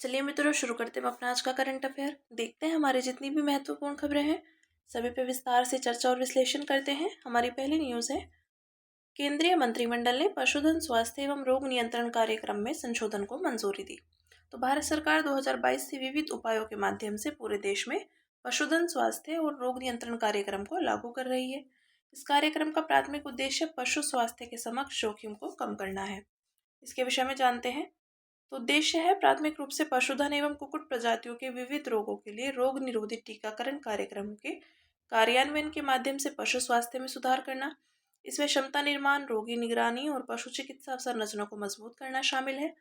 चलिए मित्रों, शुरू करते हैं अपना आज का करंट अफेयर। देखते हैं हमारी जितनी भी महत्वपूर्ण खबरें हैं सभी पे विस्तार से चर्चा और विश्लेषण करते हैं। हमारी पहली न्यूज़ है, केंद्रीय मंत्रिमंडल ने पशुधन स्वास्थ्य एवं रोग नियंत्रण कार्यक्रम में संशोधन को मंजूरी दी। तो भारत सरकार 2022 से विविध उपायों के माध्यम से पूरे देश में पशुधन स्वास्थ्य और रोग नियंत्रण कार्यक्रम को लागू कर रही है। इस कार्यक्रम का प्राथमिक उद्देश्य पशु स्वास्थ्य के समक्ष जोखिम को कम करना है। इसके विषय में जानते हैं। तो उद्देश्य है प्राथमिक रूप से पशुधन एवं कुक्कुट प्रजातियों के विविध रोगों के लिए रोग निरोधी टीकाकरण कार्यक्रमों के कार्यान्वयन के माध्यम से पशु स्वास्थ्य में सुधार करना। इसमें क्षमता निर्माण, रोगी निगरानी और पशु चिकित्सा संरचना को मजबूत करना शामिल है।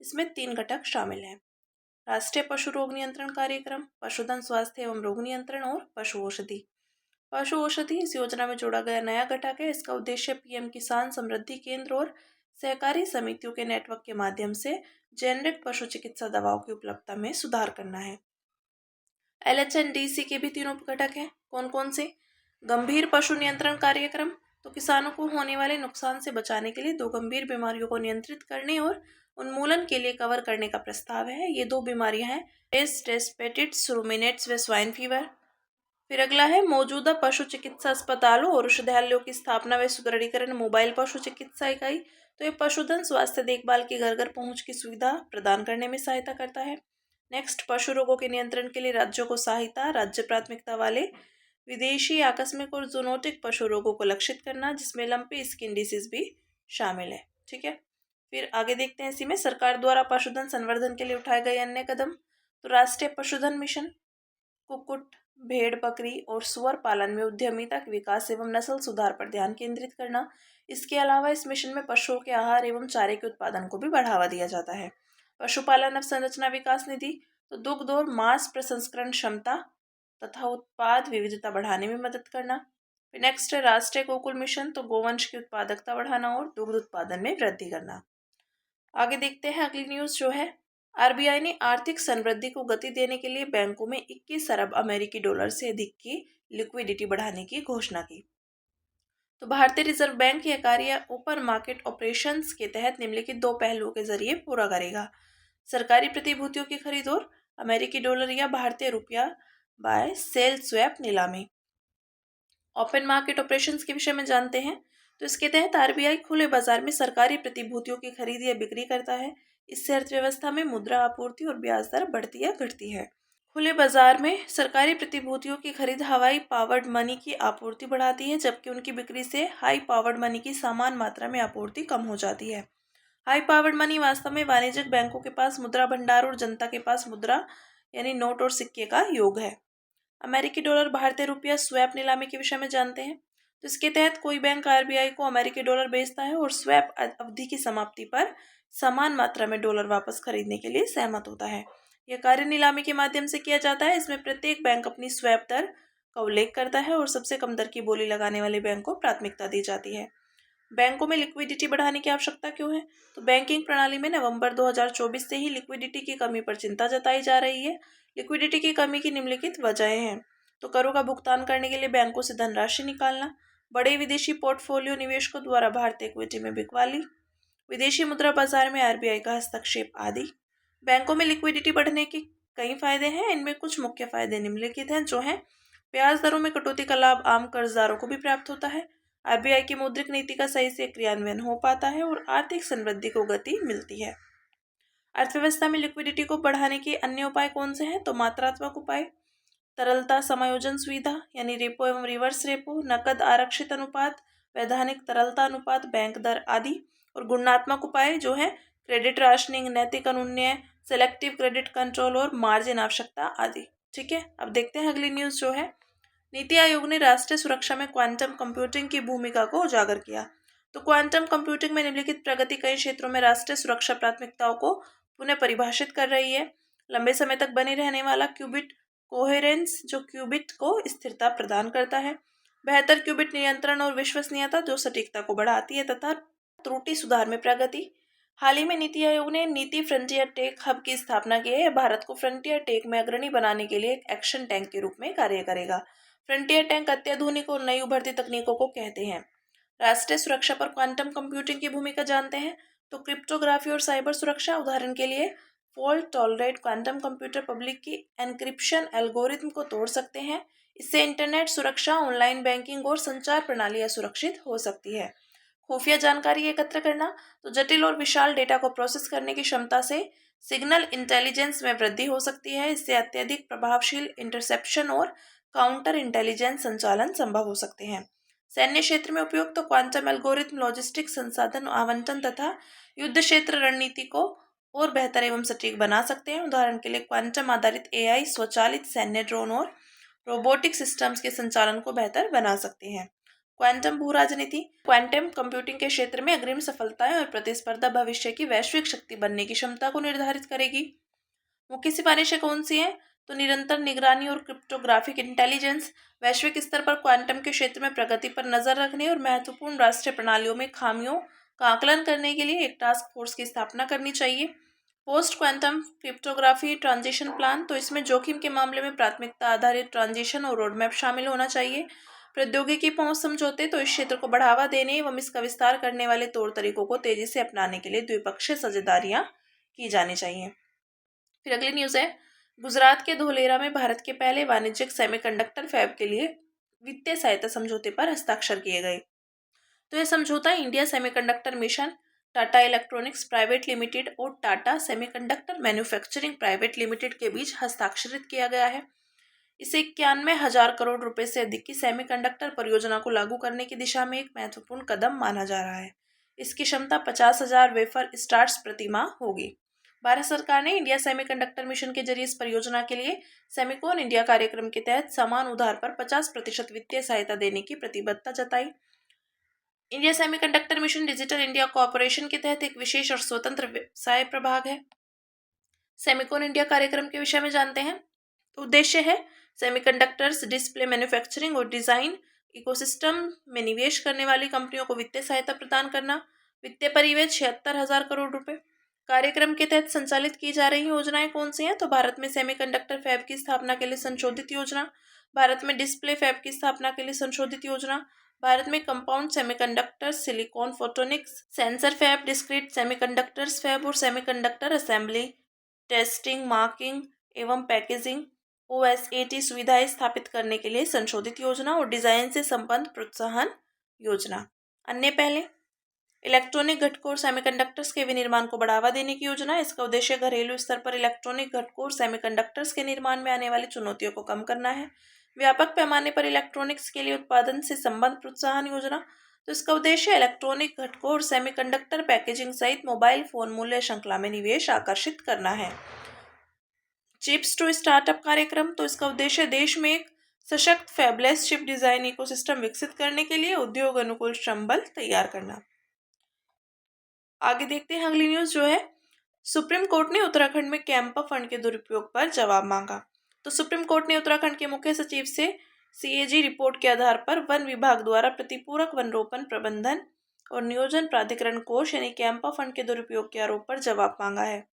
इसमें 3 घटक शामिल हैं: राष्ट्रीय पशु रोग नियंत्रण कार्यक्रम, पशुधन स्वास्थ्य एवं रोग नियंत्रण और पशु औषधि। पशु औषधि इस योजना में जोड़ा गया नया घटक है। इसका उद्देश्य पीएम किसान समृद्धि केंद्र और सहकारी समितियों के नेटवर्क के माध्यम से जेनेरिक पशु चिकित्सा दवाओं की उपलब्धता में सुधार करना है। LHNDC के भी 3 घटक हैं। कौन कौन से? गंभीर पशु नियंत्रण कार्यक्रम, तो किसानों को होने वाले नुकसान से बचाने के लिए 2 गंभीर बीमारियों को नियंत्रित करने और उन्मूलन के लिए कवर करने का प्रस्ताव है। ये 2 बीमारियां हैं, टेस्पेटिस रूमिनेट्स व स्वाइन फीवर। फिर अगला है, मौजूदा पशु चिकित्सा अस्पतालों और औषधालयों की स्थापना व सुदृढ़ीकरण, मोबाइल पशु चिकित्सा इकाई। तो ये पशुधन स्वास्थ्य देखभाल की घर घर पहुंच की सुविधा प्रदान करने में सहायता करता है। नेक्स्ट, पशु रोगों के नियंत्रण के लिए राज्यों को सहायता, राज्य प्राथमिकता वाले विदेशी आकस्मिक और जूनोटिक पशु रोगों को लक्षित करना, जिसमें लंपी स्किन डिसीज भी शामिल है। ठीक है, फिर आगे देखते हैं। इसी में सरकार द्वारा पशुधन संवर्धन के लिए उठाए गए अन्य कदम। तो राष्ट्रीय पशुधन मिशन, कुक्कुट, भेड़, बकरी और सुअर पालन में उद्यमिता के विकास एवं नस्ल सुधार पर ध्यान केंद्रित करना। इसके अलावा इस मिशन में पशुओं के आहार एवं चारे के उत्पादन को भी बढ़ावा दिया जाता है। पशुपालन अवसंरचना विकास निधि, तो दुग्ध और मांस प्रसंस्करण क्षमता तथा उत्पाद विविधता बढ़ाने में मदद करना। नेक्स्ट है राष्ट्रीय गोकुल मिशन, तो गोवंश की उत्पादकता बढ़ाना और दुग्ध उत्पादन में वृद्धि करना। आगे देखते हैं अगली न्यूज जो है, आरबीआई ने आर्थिक समृद्धि को गति देने के लिए बैंकों में 21 अरब अमेरिकी डॉलर से अधिक की लिक्विडिटी बढ़ाने की घोषणा की। तो भारतीय रिजर्व बैंक यह कार्य ओपन मार्केट ऑपरेशंस के तहत निम्नलिखित 2 पहलुओं के जरिए पूरा करेगा: सरकारी प्रतिभूतियों की खरीद और अमेरिकी डॉलर या भारतीय रुपया बाय सेल स्वैप नीलामी। ओपन मार्केट ऑपरेशंस के विषय में जानते हैं। तो इसके तहत आरबीआई खुले बाजार में सरकारी प्रतिभूतियों की खरीद या बिक्री करता है। इससे अर्थव्यवस्था में मुद्रा आपूर्ति और ब्याज दर बढ़ती या घटती है। खुले बाजार में सरकारी प्रतिभूतियों की खरीद हाई पावर्ड मनी की आपूर्ति बढ़ाती है, जबकि उनकी बिक्री से हाई पावर्ड मनी की समान मात्रा में आपूर्ति कम हो जाती है। हाई पावर्ड मनी वास्तव में वाणिज्यिक बैंकों के पास मुद्रा भंडार और जनता के पास मुद्रा यानी नोट और सिक्के का योग है। अमेरिकी डॉलर भारतीय रुपया स्वैप नीलामी के विषय में जानते हैं। तो इसके तहत कोई बैंक आरबीआई को अमेरिकी डॉलर बेचता है और स्वैप अवधि की समाप्ति पर समान मात्रा में डॉलर वापस खरीदने के लिए सहमत होता है। यह कार्य नीलामी के माध्यम से किया जाता है। इसमें प्रत्येक बैंक अपनी स्वैप दर का उल्लेख करता है और सबसे कम दर की बोली लगाने वाले बैंक को प्राथमिकता दी जाती है। बैंकों में लिक्विडिटी बढ़ाने की आवश्यकता क्यों है? तो बैंकिंग प्रणाली में नवंबर 2024 से ही लिक्विडिटी की कमी पर चिंता जताई जा रही है। लिक्विडिटी की कमी की निम्नलिखित वजहें हैं। तो करों का भुगतान करने के लिए बैंकों से धनराशि निकालना, बड़े विदेशी पोर्टफोलियो निवेशकों द्वारा भारतीय इक्विटी में बिकवाली, विदेशी मुद्रा बाजार में आरबीआई का हस्तक्षेप आदि। बैंकों में लिक्विडिटी बढ़ने के कई फायदे हैं। इनमें कुछ मुख्य फायदे निम्नलिखित हैं जो हैं: ब्याज दरों में कटौती का लाभ आम कर्जदारों को भी प्राप्त होता है, आरबीआई की मौद्रिक नीति का सही से क्रियान्वयन हो पाता है और आर्थिक समृद्धि को गति मिलती है। अर्थव्यवस्था में लिक्विडिटी को बढ़ाने के अन्य उपाय कौन से हैं? तो मात्रात्मक उपाय, तरलता समायोजन सुविधा यानी रेपो एवं रिवर्स रेपो, नकद आरक्षित अनुपात, वैधानिक तरलता अनुपात, बैंक दर आदि। और गुणात्मक उपाय जो है क्रेडिट राशनिंग, नैतिक अनुन्नय, सेलेक्टिव क्रेडिट कंट्रोल और मार्जिन आवश्यकता आदि। ठीक है, अब देखते हैं अगली न्यूज जो है, नीति आयोग ने राष्ट्रीय सुरक्षा में क्वांटम कंप्यूटिंग की भूमिका को उजागर किया। तो क्वांटम कंप्यूटिंग में निम्नलिखित प्रगति कई क्षेत्रों में राष्ट्रीय सुरक्षा प्राथमिकताओं को पुनः परिभाषित कर रही है। लंबे समय तक बने रहने वाला क्यूबिट कोहेरेंस, जो क्यूबिट को स्थिरता प्रदान करता है, बेहतर क्यूबिट नियंत्रण और विश्वसनीयता, जो सटीकता को बढ़ाती है, तथा त्रुटि सुधार में प्रगति। हाल ही में नीति आयोग ने नीति फ्रंटियर टेक हब की स्थापना की है। भारत को फ्रंटियर टेक में अग्रणी बनाने के लिए एक एक्शन टैंक के रूप में कार्य करेगा। फ्रंटियर टैंक अत्याधुनिक और नई उभरती तकनीकों को कहते हैं। राष्ट्रीय सुरक्षा पर क्वांटम कंप्यूटिंग की भूमिका जानते हैं। तो क्रिप्टोग्राफी और साइबर सुरक्षा, उदाहरण के लिए fault tolerate quantum computer public की एन्क्रिप्शन एल्गोरिथम को तोड़ सकते हैं। इससे इंटरनेट सुरक्षा, ऑनलाइन बैंकिंग और संचार प्रणालियां सुरक्षित हो सकती है। खुफिया जानकारी एकत्र करना, तो जटिल और विशाल डेटा को प्रोसेस करने की क्षमता से सिग्नल इंटेलिजेंस में वृद्धि हो सकती है। इससे अत्यधिक प्रभावशील इंटरसेप्शन और काउंटर इंटेलिजेंस संचालन संभव हो सकते हैं। सैन्य क्षेत्र में उपयोग, तो क्वांटम एल्गोरिथम लॉजिस्टिक संसाधन आवंटन तथा युद्ध क्षेत्र रणनीति को और बेहतर एवं सटीक बना सकते हैं। उदाहरण के लिए क्वांटम आधारित एआई स्वचालित सैन्य ड्रोन और रोबोटिक सिस्टम्स के संचालन को बेहतर बना सकते हैं। क्वांटम भू राजनीति, क्वांटम कंप्यूटिंग के क्षेत्र में अग्रिम सफलताएं और प्रतिस्पर्धा भविष्य की वैश्विक शक्ति बनने की क्षमता को निर्धारित करेगी। मुख्य सिफारिशें कौन सी हैं? तो निरंतर निगरानी और क्रिप्टोग्राफिक इंटेलिजेंस, वैश्विक स्तर पर क्वांटम के क्षेत्र में प्रगति पर नजर रखने और महत्वपूर्ण राष्ट्रीय प्रणालियों में खामियों का आकलन करने के लिए एक टास्क फोर्स की स्थापना करनी चाहिए। Post quantum cryptography transition plan, तो इसमें जोखिम के मामले में प्राथमिकता आधारित ट्रांजिशन और रोडमैप शामिल होना चाहिए। प्रौद्योगिकी पहुंच समझौते, तो इस क्षेत्र को बढ़ावा देने एवं इसका विस्तार करने वाले तौर तरीकों को तेजी से अपनाने के लिए द्विपक्षीय साझेदारियां की जानी चाहिए। फिर अगली न्यूज़ है, गुजरात के धोलेरा में भारत के पहले वाणिज्यिक सेमीकंडक्टर फैब के लिए वित्तीय सहायता समझौते पर हस्ताक्षर किए गए। तो यह समझौता India Semiconductor Mission, Tata Electronics Private Limited और Tata Semiconductor Manufacturing Private Limited के बीच हस्ताक्षरित किया गया है। इसे 91,000 करोड़ रुपए से अधिक की सेमीकंडक्टर परियोजना को लागू करने की दिशा में एक महत्वपूर्ण कदम माना जा रहा है। इसकी क्षमता 50,000 वेफर स्टार्ट्स प्रति माह होगी। भारत सरकार ने इंडिया सेमीकंडक्टर मिशन के जरिए इस परियोजना के लिए सेमिकॉन इंडिया कार्यक्रम के तहत समान उधार पर 50% वित्तीय सहायता देने की प्रतिबद्धता जताई। India Semiconductor mission digital India corporation के तहत एक विशेष और स्वतंत्र व्यवसाय प्रभाग है। सेमिकॉन इंडिया कार्यक्रम के विषय में जानते हैं। उद्देश्य है सेमीकंडक्टर्स, डिस्प्ले मैन्युफैक्चरिंग और डिजाइन इकोसिस्टम में निवेश करने वाली कंपनियों को वित्तीय सहायता प्रदान करना। वित्तीय परिवेश 76,000 करोड़ रुपए। कार्यक्रम के तहत संचालित की जा रही योजनाएं कौन सी हैं? तो भारत में सेमीकंडक्टर फैब की स्थापना के लिए संशोधित योजना, भारत में डिस्प्ले फैब की स्थापना के लिए संशोधित योजना, भारत में compound semiconductor, silicon photonics, sensor fab, discrete semiconductors fab और सेमीकंडक्टर असेंबली, टेस्टिंग, मार्किंग एवं पैकेजिंग OSAT सुविधाएं स्थापित करने के लिए संशोधित योजना और डिजाइन से संबंध प्रोत्साहन योजना। अन्य पहले इलेक्ट्रॉनिक घटकों और सेमीकंडक्टर्स के विनिर्माण को बढ़ावा देने की योजना। इसका उद्देश्य घरेलू स्तर पर इलेक्ट्रॉनिक घटकों और सेमीकंडक्टर्स के निर्माण में आने वाली चुनौतियों को कम करना है। व्यापक पैमाने पर इलेक्ट्रॉनिक्स के लिए उत्पादन से संबंध प्रोत्साहन योजना, तो इसका उद्देश्य इलेक्ट्रॉनिक घटकों और सेमीकंडक्टर पैकेजिंग सहित मोबाइल फोन मूल्य श्रृंखला में निवेश आकर्षित करना है। चिप्स टू स्टार्टअप कार्यक्रम, तो इसका उद्देश्य देश में एक सशक्त फैबलेस चिप डिजाइन इकोसिस्टम विकसित करने के लिए उद्योग अनुकूल श्रम बल तैयार करना। आगे देखते हैं अगली न्यूज जो है, सुप्रीम कोर्ट ने उत्तराखंड में कैंपा फंड के दुरुपयोग पर जवाब मांगा। तो सुप्रीम कोर्ट ने उत्तराखंड के मुख्य सचिव से CAG रिपोर्ट के आधार पर वन विभाग द्वारा प्रतिपूरक वन रोपण प्रबंधन और नियोजन प्राधिकरण कोष यानी कैंपा फंड के दुरुपयोग के आरोप पर जवाब मांगा है।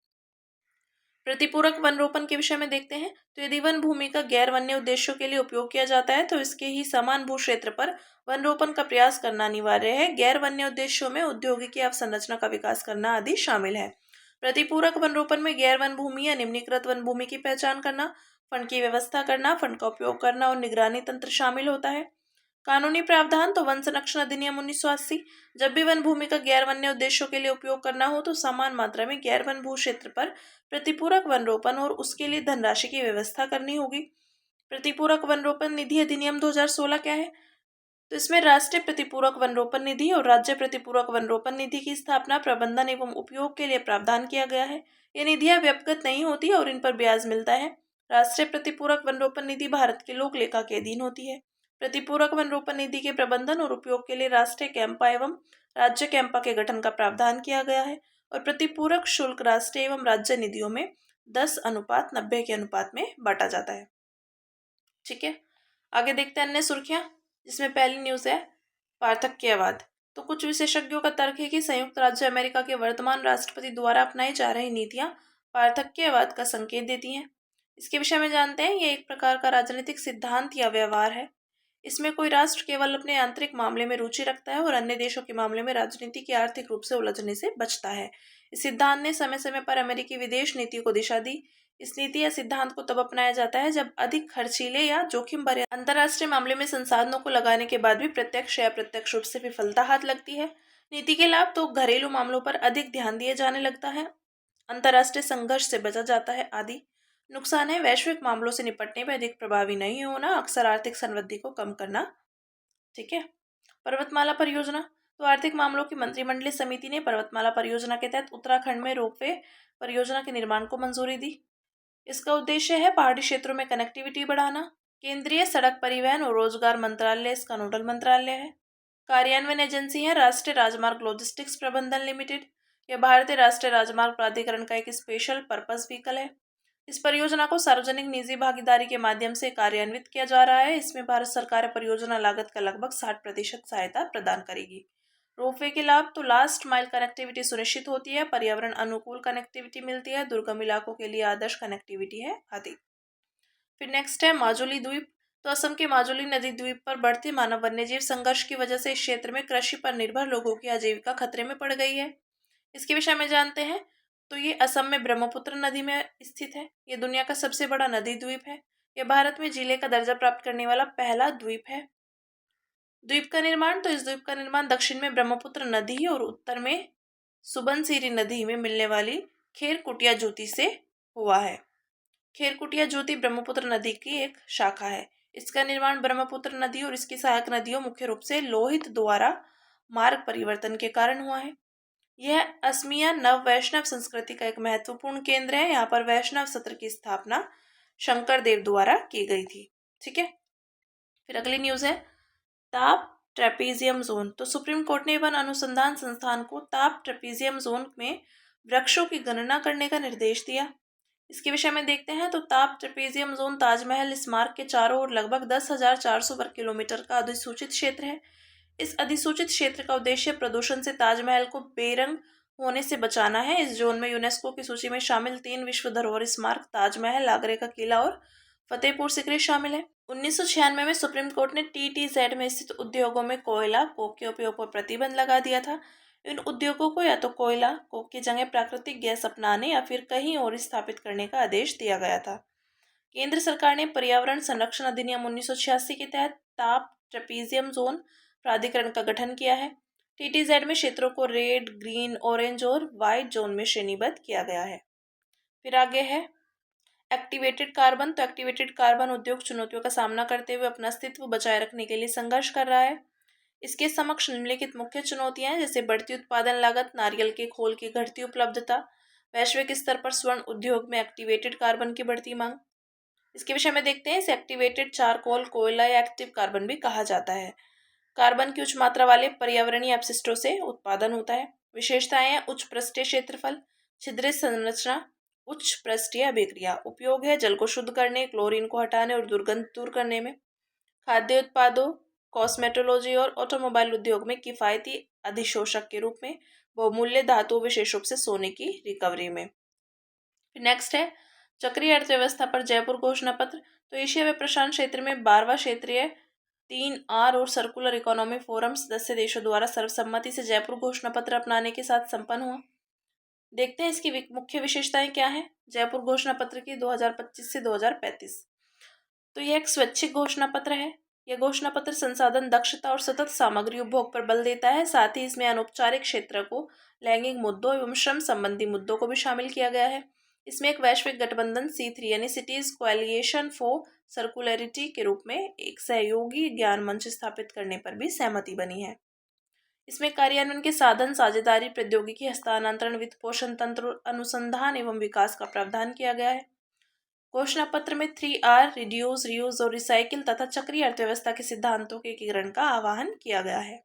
प्रतिपूरक वन रोपण के विषय में देखते हैं। तो यदि वन भूमि का गैर वन्य उद्देश्यों के लिए उपयोग किया जाता है तो इसके ही समान भू क्षेत्र पर वन रोपण का प्रयास करना अनिवार्य है। गैर वन्य उद्देश्यों में औद्योगिक अवसंरचना का विकास करना आदि शामिल है। प्रतिपूरक वन रोपण में गैर वन भूमि या निम्नीकृत वन भूमि की पहचान करना, फंड की व्यवस्था करना, फंड का उपयोग करना और निगरानी तंत्र शामिल होता है। कानूनी प्रावधान, तो वन संरक्षण अधिनियम 1980, जब भी वन भूमि का गैर वन्य उद्देश्यों के लिए उपयोग करना हो तो समान मात्रा में गैर वन भू क्षेत्र पर प्रतिपूरक वन रोपण और उसके लिए धनराशि की व्यवस्था करनी होगी। प्रतिपूरक वन रोपण निधि अधिनियम 2016 क्या है? तो इसमें राष्ट्रीय प्रतिपूरक वन रोपण निधि और राज्य प्रतिपूरक वन रोपण निधि की स्थापना, प्रबंधन एवं उपयोग के लिए प्रावधान किया गया है। ये निधियां व्यक्तिगत नहीं होती और इन पर ब्याज मिलता है। राष्ट्रीय प्रतिपूरक वन रोपण निधि भारत के लोक लेखा के अधीन होती है। प्रतिपूरक वन रोपण निधि के प्रबंधन और उपयोग के लिए राष्ट्रीय कैंपा एवं राज्य कैंपा के गठन का प्रावधान किया गया है और प्रतिपूरक शुल्क राष्ट्रीय एवं राज्य निधियों में 10:90 के अनुपात में बांटा जाता है। ठीक है, आगे देखते हैं अन्य सुर्खियां, जिसमें पहली न्यूज है पार्थक्यवाद। तो कुछ विशेषज्ञों का तर्क है कि संयुक्त राज्य अमेरिका के वर्तमान राष्ट्रपति द्वारा अपनाई जा रही नीतियां पार्थक्यवाद का संकेत देती हैं। इसके विषय में जानते हैं। ये एक प्रकार का राजनीतिक सिद्धांत या व्यवहार है। इसमें कोई राष्ट्र केवल अपने आंतरिक मामले में रुचि रखता है और अन्य देशों के मामले में राजनीति की आर्थिक रूप से उलझने से बचता है। इस सिद्धांत ने समय समय पर अमेरिकी विदेश नीति को दिशा दी। इस नीति या सिद्धांत को तब अपनाया जाता है जब अधिक खर्चीले या जोखिम भरे अंतर्राष्ट्रीय मामले में संसाधनों को लगाने के बाद भी प्रत्यक्ष या अप्रत्यक्ष रूप से विफलता हाथ लगती है। नीति के लाभ तो घरेलू मामलों पर अधिक ध्यान दिया जाने लगता है, अंतर्राष्ट्रीय संघर्ष से बचा जाता है आदि। नुकसान है वैश्विक मामलों से निपटने में अधिक प्रभावी नहीं होना, अक्सर आर्थिक समृद्धि को कम करना। ठीक है। पर्वतमाला परियोजना। तो आर्थिक मामलों की मंत्रिमंडलीय समिति ने पर्वतमाला परियोजना के तहत उत्तराखंड में रोपवे परियोजना के निर्माण को मंजूरी दी। इसका उद्देश्य है पहाड़ी क्षेत्रों में कनेक्टिविटी बढ़ाना। केंद्रीय सड़क परिवहन और रोजगार मंत्रालय इसका नोडल मंत्रालय है। कार्यान्वयन एजेंसी है राष्ट्रीय राजमार्ग लॉजिस्टिक्स प्रबंधन लिमिटेड। यह भारतीय राष्ट्रीय राजमार्ग प्राधिकरण का एक स्पेशल पर्पस व्हीकल है। इस परियोजना को सार्वजनिक निजी भागीदारी के माध्यम से कार्यान्वित किया जा रहा है। इसमें भारत सरकार परियोजना लागत का लगभग 60% सहायता प्रदान करेगी। रोपवे के लाभ तो लास्ट माइल कनेक्टिविटी सुनिश्चित होती है, पर्यावरण अनुकूल कनेक्टिविटी मिलती है, दुर्गम इलाकों के लिए आदर्श कनेक्टिविटी है आदि। फिर नेक्स्ट है माजुली द्वीप। तो असम के माजुली नदी द्वीप पर बढ़ते मानव वन्यजीव संघर्ष की वजह से इस क्षेत्र में कृषि पर निर्भर लोगों की आजीविका खतरे में पड़ गई है। इसके विषय में जानते हैं। तो ये असम में ब्रह्मपुत्र नदी में स्थित है। ये दुनिया का सबसे बड़ा नदी द्वीप है। यह भारत में जिले का दर्जा प्राप्त करने वाला पहला द्वीप है। द्वीप का निर्माण। तो इस द्वीप का निर्माण दक्षिण में ब्रह्मपुत्र नदी और उत्तर में सुबनसिरी नदी में मिलने वाली खेरकुटिया ज्योति से हुआ है। खेरकुटिया ज्योति ब्रह्मपुत्र नदी की एक शाखा है। इसका निर्माण ब्रह्मपुत्र नदी और इसकी सहायक नदियों मुख्य रूप से लोहित द्वारा मार्ग परिवर्तन के कारण हुआ है। यह असमिया नव वैष्णव संस्कृति का एक महत्वपूर्ण केंद्र है। यहाँ पर वैष्णव सत्र की स्थापना शंकर देव द्वारा की गई थी। ठीक है। फिर अगली न्यूज है ताप ट्रेपीजियम जोन। तो सुप्रीम कोर्ट ने वन अनुसंधान संस्थान को ताप ट्रेपीजियम जोन में वृक्षों की गणना करने का निर्देश दिया। इसके विषय में देखते हैं। तो ताप ट्रेपीजियम जोन ताजमहल स्मारक के चारों ओर लगभग 10,400 वर्ग किलोमीटर का अधिसूचित क्षेत्र है। इस अधिसूचित क्षेत्र का उद्देश्य प्रदूषण से ताजमहल को बेरंग होने से बचाना है। इस जोन में यूनेस्को की सूची में शामिल 3 विश्व धरोहर स्मारक ताजमहल, आगरे का किला और फतेहपुर सीकरी शामिल है। 1996 में सुप्रीम कोर्ट ने TTZ में स्थित उद्योगों में कोयला कोक के उपयोग पर प्रतिबंध लगा दिया था। इन उद्योगों को या तो कोयला कोक की जगह प्राकृतिक गैस अपनाने या फिर कहीं और स्थापित करने का आदेश दिया गया था। केंद्र सरकार ने पर्यावरण संरक्षण अधिनियम 1986 के तहत ताप ट्रेपीजियम जोन प्राधिकरण का गठन किया है। TTZ में क्षेत्रों को रेड, ग्रीन, ऑरेंज और व्हाइट जोन में श्रेणीबद्ध किया गया है। फिर आगे है एक्टिवेटेड कार्बन। तो एक्टिवेटेड कार्बन उद्योग चुनौतियों का सामना करते हुए अपना अस्तित्व बचाए रखने के लिए संघर्ष कर रहा है। इसके समक्ष निम्नलिखित मुख्य चुनौतियां हैं, जैसे बढ़ती उत्पादन लागत, नारियल के खोल की घटती उपलब्धता, वैश्विक स्तर पर स्वर्ण उद्योग में एक्टिवेटेड कार्बन की बढ़ती मांग। इसके विषय में देखते हैं। इसे एक्टिवेटेड चारकोल, कोयला या एक्टिव कार्बन भी कहा जाता है। कार्बन की उच्च मात्रा वाले पर्यावरणीय अपशिष्टों से उत्पादन होता है। विशेषताएं हैं उच्च पृष्ठीय क्षेत्रफल, छिद्रित संरचना, उच्च पृष्ठीय अभिक्रिया। उपयोग है जल को शुद्ध करने, क्लोरीन को हटाने और दुर्गंध दूर करने में। खाद्य उत्पादों, कॉस्मेटोलॉजी और ऑटोमोबाइल उद्योग में किफायती अधिशोषक के रूप में, बहुमूल्य धातु विशेष रूप से सोने की रिकवरी में। नेक्स्ट है चक्रीय अर्थव्यवस्था पर जयपुर घोषणा पत्र। तो एशिया व प्रशांत क्षेत्र में 12वां क्षेत्रीय 3R और सर्कुलर इकोनॉमी फोरम सदस्य देशों द्वारा सर्वसम्मति से जयपुर घोषणा पत्र अपनाने के साथ संपन्न हुआ। देखते हैं इसकी मुख्य विशेषताएं क्या हैं जयपुर घोषणा पत्र की 2025 से 2035। तो यह एक स्वैच्छिक घोषणा पत्र है। यह घोषणा पत्र संसाधन दक्षता और सतत सामग्री उपभोग पर बल देता है। साथ ही इसमें अनौपचारिक क्षेत्र को लैंगिक मुद्दों एवं श्रम संबंधी मुद्दों को भी शामिल किया गया है। इसमें एक वैश्विक गठबंधन C3 यानी सिटीज कोएलिएशन फॉर सर्कुलरिटी के रूप में एक सहयोगी ज्ञान मंच स्थापित करने पर भी सहमति बनी है। इसमें कार्यान्वयन के साधन, साझेदारी, प्रौद्योगिकी हस्तांतरण, वित्त पोषण तंत्र, अनुसंधान एवं विकास का प्रावधान किया गया है। घोषणा पत्र में 3R रिड्यूस, रीयूज और रिसाइकिल तथा चक्रीय अर्थव्यवस्था के सिद्धांतों के एकीकरण का आह्वान किया गया है।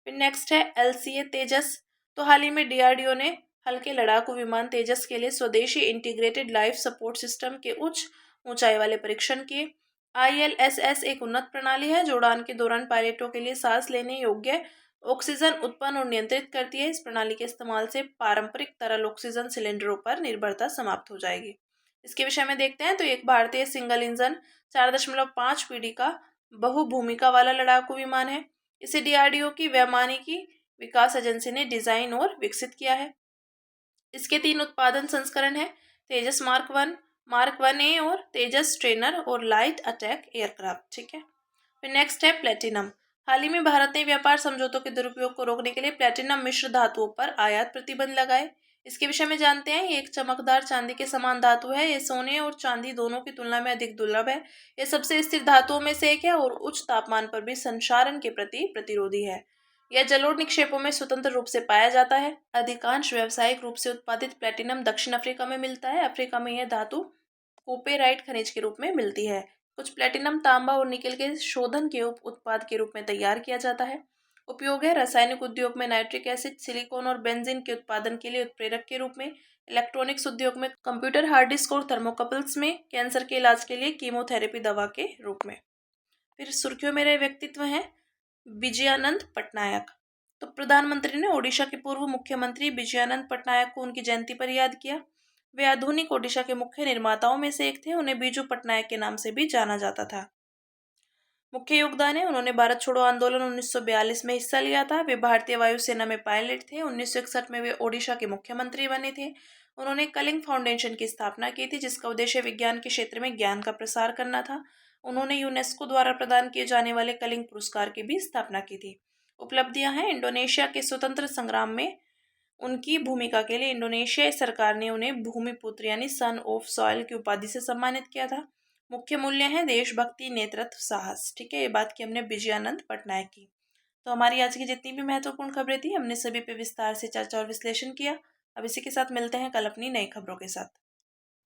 फिर नेक्स्ट है LCA तेजस। तो हाल ही में DRDO ने हल्के लड़ाकू विमान तेजस के लिए स्वदेशी इंटीग्रेटेड लाइफ सपोर्ट सिस्टम के उच्च ऊंचाई वाले परीक्षण किए। ILSS एक उन्नत प्रणाली है जो उड़ान के दौरान पायलटों के लिए सांस लेने योग्य ऑक्सीजन उत्पन्न और नियंत्रित करती है। इस प्रणाली के इस्तेमाल से पारंपरिक तरल ऑक्सीजन सिलेंडरों पर निर्भरता समाप्त हो जाएगी। इसके विषय में देखते हैं। तो एक भारतीय सिंगल इंजन 4.5 पीढ़ी का बहुभूमिका वाला लड़ाकू विमान है। इसे DRDO की वैमानिकी विकास एजेंसी ने डिजाइन और विकसित किया है। इसके 3 उत्पादन संस्करण हैं, तेजस मार्क 1 ए और तेजस ट्रेनर और लाइट अटैक एयरक्राफ्ट। ठीक है। फिर नेक्स्ट है प्लेटिनम। हाल ही में भारत ने व्यापार समझौतों के दुरुपयोग को रोकने के लिए प्लेटिनम मिश्र धातुओं पर आयात प्रतिबंध लगाए। इसके विषय में जानते हैं। ये एक चमकदार चांदी के समान धातु है। ये सोने और चांदी दोनों की तुलना में अधिक दुर्लभ है। यह सबसे स्थिर धातुओं में से एक है और उच्च तापमान पर भी संक्षारण के प्रति प्रतिरोधी है। यह जलोढ़ निक्षेपों में स्वतंत्र रूप से पाया जाता है। अधिकांश व्यावसायिक रूप से उत्पादित प्लेटिनम दक्षिण अफ्रीका में मिलता है। अफ्रीका में यह धातु कोपेराइट खनिज के रूप में मिलती है। कुछ प्लेटिनम तांबा और निकेल के शोधन के उप उत्पाद के रूप में तैयार किया जाता है। उपयोग है रासायनिक उद्योग में नाइट्रिक एसिड, सिलिकॉन और बेंजीन के उत्पादन के लिए उत्प्रेरक के रूप में, इलेक्ट्रॉनिक्स उद्योग में, कंप्यूटर हार्ड डिस्क और थर्मोकपल्स में, कैंसर के इलाज के लिए कीमोथेरेपी दवा के रूप में। फिर सुर्खियों में रहे व्यक्तित्व हैं विजयानंद पटनायक। तो प्रधानमंत्री ने ओडिशा के पूर्व मुख्यमंत्री विजयानंद पटनायक को उनकी जयंती पर याद किया। वे आधुनिक ओडिशा के मुख्य निर्माताओं में से एक थे। उन्हें बीजू पटनायक के नाम से भी जाना जाता था। मुख्य योगदान है, उन्होंने भारत छोड़ो आंदोलन 1942 में हिस्सा लिया था। वे भारतीय वायुसेना में पायलट थे। 1961 में वे ओडिशा के मुख्यमंत्री बने थे। उन्होंने कलिंग फाउंडेशन की स्थापना की थी, जिसका उद्देश्य विज्ञान के क्षेत्र में ज्ञान का प्रसार करना था। उन्होंने यूनेस्को द्वारा प्रदान किए जाने वाले कलिंग पुरस्कार की भी स्थापना की थी। उपलब्धियां हैं, इंडोनेशिया के स्वतंत्र संग्राम में उनकी भूमिका के लिए इंडोनेशियाई सरकार ने उन्हें भूमिपुत्र यानी सन ऑफ सॉइल की उपाधि से सम्मानित किया था। मुख्य मूल्य हैं देशभक्ति, नेतृत्व, साहस। ठीक है, ये बात की हमने विजयानंद पटनायक की। तो हमारी आज की जितनी भी महत्वपूर्ण खबरें थी, हमने सभी पे विस्तार से चर्चा और विश्लेषण किया। अब इसी के साथ मिलते हैं कल अपनी नई खबरों के साथ।